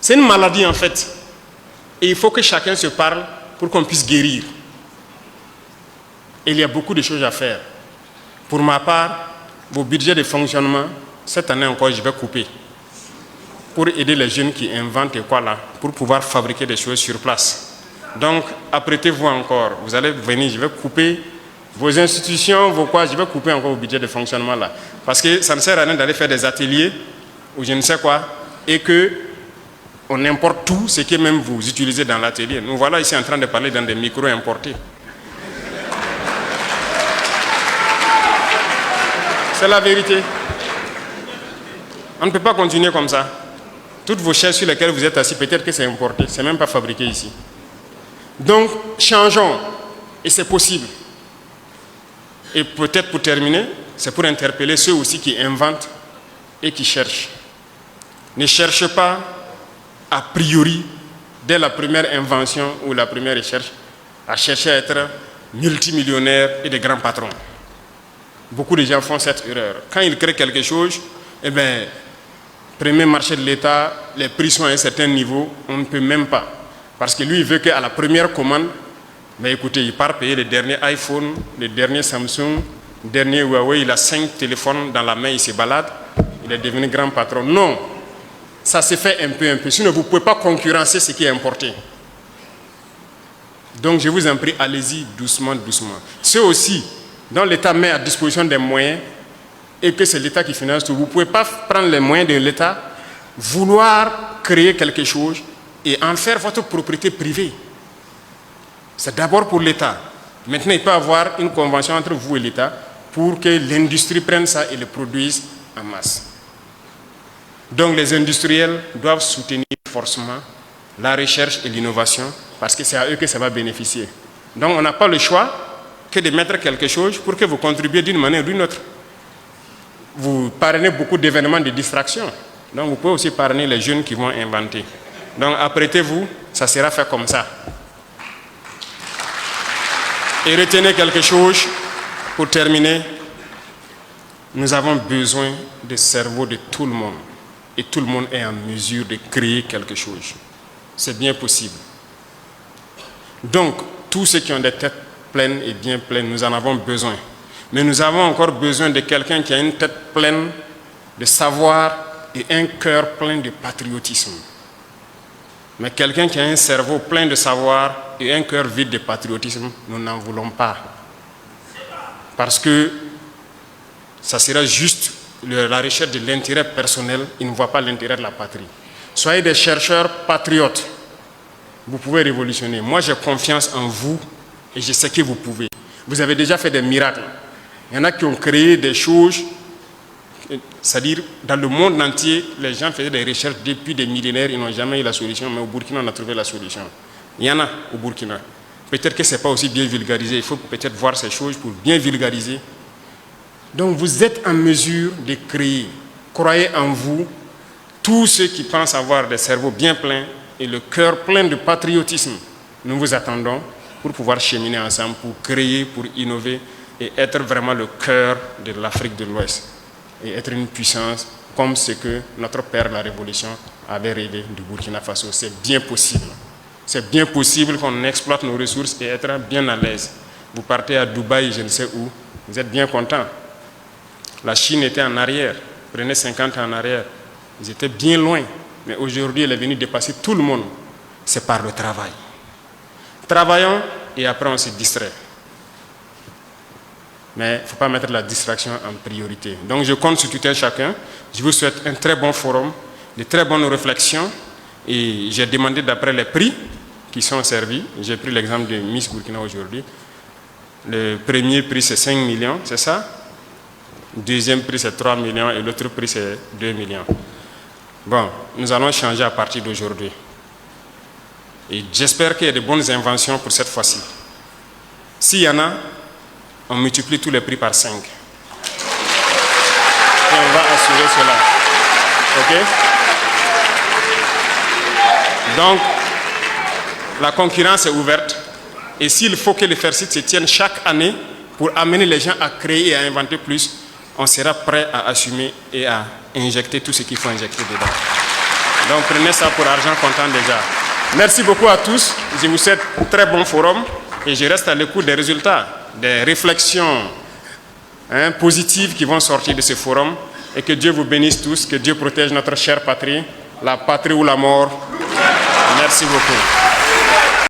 C'est une maladie en fait. Et il faut que chacun se parle pour qu'on puisse guérir. Et il y a beaucoup de choses à faire. Pour ma part, vos budgets de fonctionnement, cette année encore, je vais couper. Pour aider les jeunes qui inventent et quoi là, pour pouvoir fabriquer des choses sur place. Donc, apprêtez-vous encore. Vous allez venir, je vais couper vos institutions, vos quoi, je vais couper encore vos budgets de fonctionnement là. Parce que ça ne sert à rien d'aller faire des ateliers ou je ne sais quoi, et que on importe tout ce que même vous utilisez dans l'atelier. Nous voilà ici en train de parler dans des micros importés. C'est la vérité. On ne peut pas continuer comme ça. Toutes vos chaises sur lesquelles vous êtes assis, peut-être que c'est importé, c'est même pas fabriqué ici. Donc, changeons. Et c'est possible. Et peut-être pour terminer, c'est pour interpeller ceux aussi qui inventent et qui cherchent. Ne cherchez pas a priori, dès la première invention ou la première recherche, à chercher à être multimillionnaire et des grands patrons. Beaucoup de gens font cette erreur. Quand ils créent quelque chose, eh bien, premier marché de l'État, les prix sont à un certain niveau, on ne peut même pas. Parce que lui, il veut qu'à la première commande, mais écoutez, il part payer les derniers iPhone, les derniers Samsung, les derniers Huawei, il a 5 téléphones dans la main, il se balade, il est devenu grand patron. Non, ça se fait un peu. Sinon, vous ne pouvez pas concurrencer ce qui est importé. Donc, je vous en prie, allez-y doucement. Ceux aussi, dont l'État met à disposition des moyens, et que c'est l'État qui finance tout, vous ne pouvez pas prendre les moyens de l'État, vouloir créer quelque chose et en faire votre propriété privée. C'est d'abord pour l'État. Maintenant, il peut y avoir une convention entre vous et l'État pour que l'industrie prenne ça et le produise en masse. Donc, les industriels doivent soutenir forcément la recherche et l'innovation parce que c'est à eux que ça va bénéficier. Donc, on n'a pas le choix que de mettre quelque chose pour que vous contribuiez d'une manière ou d'une autre. Vous parrainez beaucoup d'événements de distraction. Donc, vous pouvez aussi parrainer les jeunes qui vont inventer. Donc, apprêtez-vous, ça sera fait comme ça. Et retenez quelque chose pour terminer. Nous avons besoin du cerveau de tout le monde. Et tout le monde est en mesure de créer quelque chose. C'est bien possible. Donc, tous ceux qui ont des têtes pleines et bien pleines, nous en avons besoin. Mais nous avons encore besoin de quelqu'un qui a une tête pleine de savoir et un cœur plein de patriotisme. Mais quelqu'un qui a un cerveau plein de savoir et un cœur vide de patriotisme, nous n'en voulons pas. Parce que ça sera juste la recherche de l'intérêt personnel, il ne voit pas l'intérêt de la patrie. Soyez des chercheurs patriotes. Vous pouvez révolutionner. Moi, j'ai confiance en vous et je sais que vous pouvez. Vous avez déjà fait des miracles. Il y en a qui ont créé des choses, c'est-à-dire dans le monde entier, les gens faisaient des recherches depuis des millénaires, ils n'ont jamais eu la solution, mais au Burkina, on a trouvé la solution. Il y en a au Burkina. Peut-être que ce n'est pas aussi bien vulgarisé, il faut peut-être voir ces choses pour bien vulgariser. Donc vous êtes en mesure de créer. Croyez en vous, tous ceux qui pensent avoir des cerveaux bien pleins et le cœur plein de patriotisme. Nous vous attendons pour pouvoir cheminer ensemble, pour créer, pour innover et être vraiment le cœur de l'Afrique de l'Ouest et être une puissance comme ce que notre père, la Révolution, avait rêvé du Burkina Faso. C'est bien possible. C'est bien possible qu'on exploite nos ressources et être bien à l'aise. Vous partez à Dubaï, je ne sais où, vous êtes bien content. La Chine était en arrière, prenez 50 ans en arrière. Ils étaient bien loin, mais aujourd'hui, elle est venue dépasser tout le monde. C'est par le travail. Travaillons et après on se distrait. Mais il ne faut pas mettre la distraction en priorité. Donc je compte sur tout un chacun. Je vous souhaite un très bon forum, de très bonnes réflexions. Et j'ai demandé d'après les prix qui sont servis. J'ai pris l'exemple de Miss Burkina aujourd'hui. Le premier prix c'est 5 millions, c'est ça? Le deuxième prix c'est 3 millions et l'autre prix c'est 2 millions. Bon, nous allons changer à partir d'aujourd'hui. Et j'espère qu'il y a de bonnes inventions pour cette fois-ci. S'il y en a, on multiplie tous les prix par 5. Et on va assurer cela. OK? Donc, la concurrence est ouverte. Et s'il faut que les FAIRCIT se tiennent chaque année pour amener les gens à créer et à inventer plus, on sera prêt à assumer et à injecter tout ce qu'il faut injecter dedans. Donc prenez ça pour argent comptant déjà. Merci beaucoup à tous. Je vous souhaite un très bon forum et je reste à l'écoute des résultats, des réflexions positives qui vont sortir de ce forum. Et que Dieu vous bénisse tous, que Dieu protège notre chère patrie, la patrie ou la mort. Merci beaucoup.